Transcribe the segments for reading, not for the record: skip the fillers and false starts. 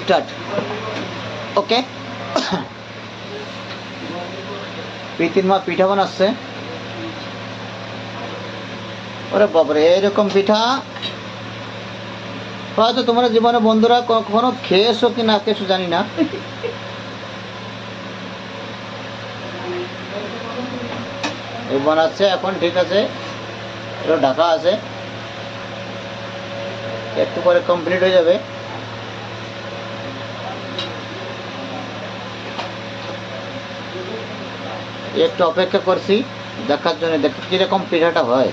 Start. ওকে, প্রীতির মা পিঠা বানাচ্ছে। ওরে বাবারে, এরকম পিঠা হয়তো তোমরা জীবনে বন্ধুরা কখনো খেয়েছো কি না খেয়েছো জানি না। এই বানাচ্ছে এখন, ঠিক আছে, এটা ঢাকা আছে, একটু পরে কমপ্লিট হয়ে যাবে। একটু অপেক্ষা করছি দেখার জন্য, দেখ কিরকম পিঠাটা হয়।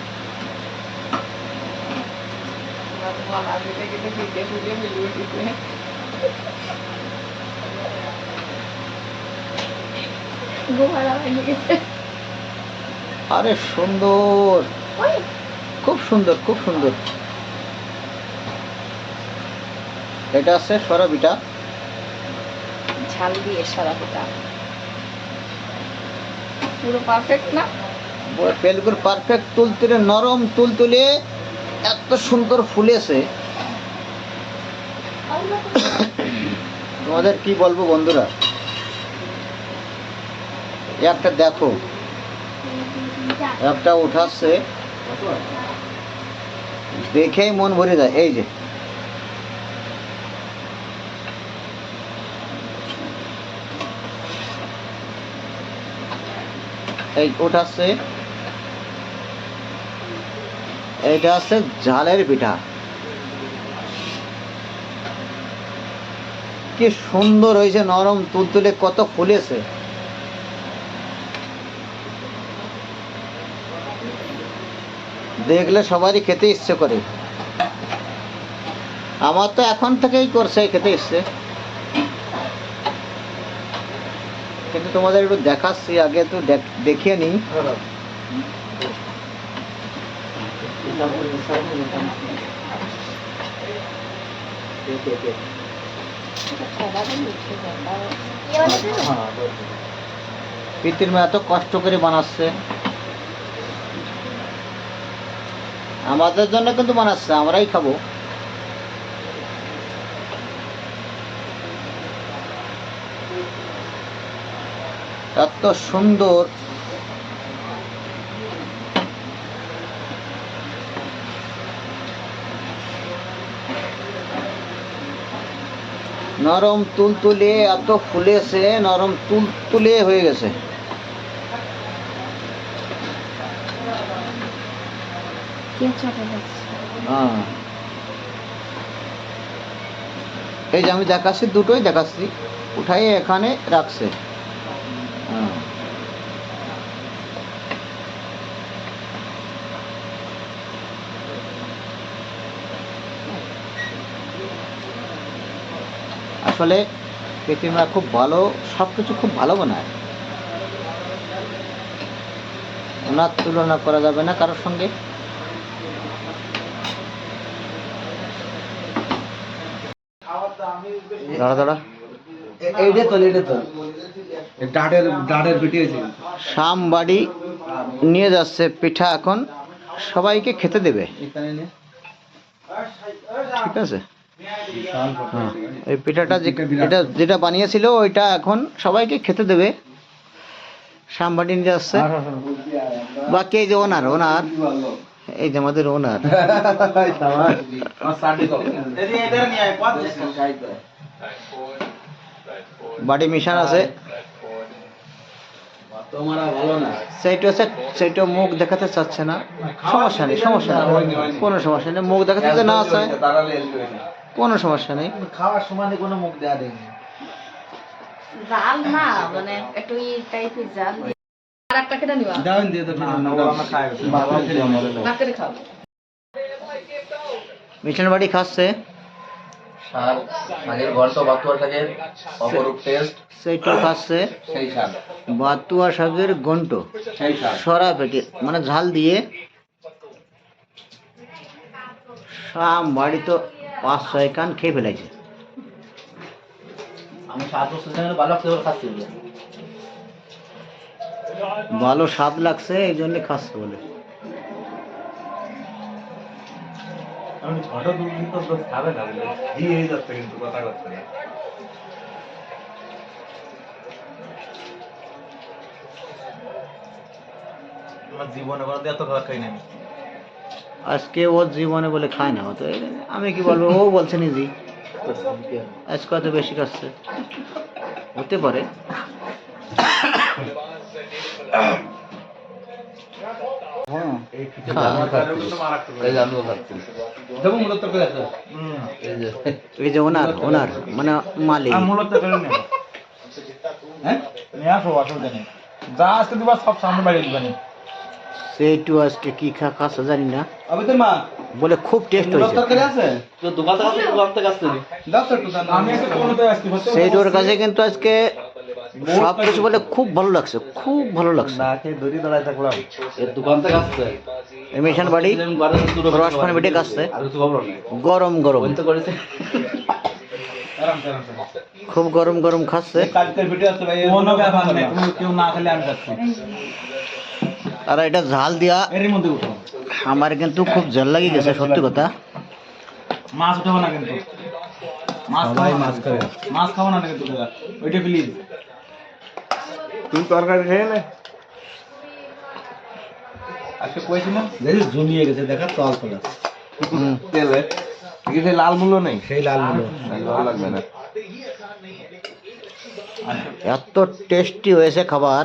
আরে সুন্দর, খুব সুন্দর, খুব সুন্দর। এটা আছে সরা পিঠা, ঝাল দিয়ে সরা পিঠা, পুরো পারফেক্ট না? বিলকুল পারফেক্ট, তুলতুলে নরম, তুলতুলে এত সুন্দর ফুলেছে। তোমাদের কি বলবো বন্ধুরা, একটা দেখো, একটা উঠাচ্ছে দেখেই মন ভরে যায়। এই যে এই উঠাচ্ছে, এইটা আছে ঝালের পিঠা। কি সুন্দর হয়েছে, নরম তুলতুলে, কত ফুলেছে। দেখলে সবারই খেতে ইচ্ছে করে। আমার তো এখন থেকেই করছে খেতে ইচ্ছে, কিন্তু তোমাদের একটু দেখাচ্ছি, আগে একটু দেখিয়ে নিই। প্রীতির মা এত কষ্ট করে বানাচ্ছে, আমাদের জন্য কিন্তু বানাচ্ছে, আমরাই খাবো। এত সুন্দর, নরম তুলতুলে, এত ফুলেছে, নরম তুলতুলে হয়ে গেছে। হ্যাঁ, এই যে আমি দেখাচ্ছি, দুটোই দেখাচ্ছি, উঠাই এখানে রাখছে। হ্যাঁ, আসলে প্রীতিমা খুব ভালো, সবকিছু খুব ভালো বানায়, ওনার তুলনা করা যাবে না কারোর সঙ্গে। দাঁড়া দাঁড়া, শামবাড়ি নিয়ে যাচ্ছে পিঠা, এখন সবাইকে খেতে দেবে, ঠিক আছে। হ্যাঁ, এই পিঠাটা যেটা বানিয়েছিল ওইটা এখন সবাইকে খেতে দেবে, শামবাড়ি নিয়ে যাচ্ছে। বাকি এই যে ওনার এই যে আমাদের ওনার, বাড়ি মিশন আছে, সেইটা মুখ দেখাতে চাচ্ছে না। সমস্যা নেই, সমস্যা নেই, কোনো সমস্যা নেই, মুখ দেখাতে যে না চায় কোনো সমস্যা নেই। খাওয়ার সময় কোনো মুখ দেওয়া নেই, জাল না, মানে একটু ই টাইপের জাল। আর একটা কেটে নিবা, দাও দিয়ে তো আমরা খাই, বাবা ভাগ করে খাও। মিশন বাড়ি খাচ্ছে, শাকের ঘন্ট বাতুয়া শাকের অপরূপ টেস্ট, সেইটা খাচ্ছে, সেই শাক বাতুয়া শাকের ঘন্ট, সেই শাক সরা পেটে মানে ঝাল দিয়ে। শামবাড়ি তো 5-6 কান খেয়ে ফেলেছে। আমি 7 বছর ধরে ভালো ফ্লেভার খাচ্ছি, ভালো স্বাদ লাগছে এই জন্য খাচ্ছে বলে। আমি ছোট দুধ কিন্তু তো খাবে না বলে দিয়ে যাচ্ছে কিন্তু কথা করছে না আমার জীবনে কোনোদিন এত খাবার খাই না আমি আজকে ওর জীবনে বলে খায় না হতো আমি কি বলবো, ও বলছে নিজেই আজকে হয়তো বেশি খাচ্ছে, হতে পারে। এই পিঠে খা। আমার কাছে কিন্তু মারাত্মক এই যে আমিও খাচ্ছি দেবো মূলত করে আছে এই যে এই যে ওনার মানে মালিক। মূলত করে নেব হ্যাঁ নিয়ে আসো অসুবিধা নেই যা আজকে দিবা সব সামনে বাড়ি দিবানি সেইটু আজকে কি খাচ্ছে জানি না, আমি তোর মা বলে খুব টেস্ট হয়েছে। আছে তো দোকান থেকে আসছে দোকান থেকে আসছে দাও তো একটু দাও আমি একটা কোনোতে আসছি সেইটুর কাছে কিন্তু আজকে সব কিছু বলে খুব ভালো লাগছে, খুব ভালো লাগছে। না খেয়ে দড়ি দাঁড়ায় থাকলাম এর দোকান থেকে আসছে এমিশন বাড়ি রসপানি বেটে কাটছে, আর কিছু খবর নেই গরম গরম, ওই তো করেছে আরাম আরাম খুব গরম গরম খাচ্ছে। কালকের ভিডিও আছে ভাই কোনো ব্যাপার নেই তুমি কেউ না খেলে আমি যাচ্ছি আর এটা ঝাল দিয়া এর মধ্যে উঠো আমার কিন্তু খুব ঝাল লাগি গেছে, সত্যি কথা। মাছ উঠাবো না কিন্তু মাছ খাওয়া মাছ খাবে মাছ খাবো না কিন্তু দাদা ওইটা প্লিজ তুমি তরকারি খেয়ে নে আজকে কইছি না দেখি জমিয়ে গেছে দেখা তল তোলা হুম। তেলে কি সেই লাল মূল্য নেই সেই লাল মূল্য ভালো লাগবে না এত টেস্টি হয়েছে খাবার,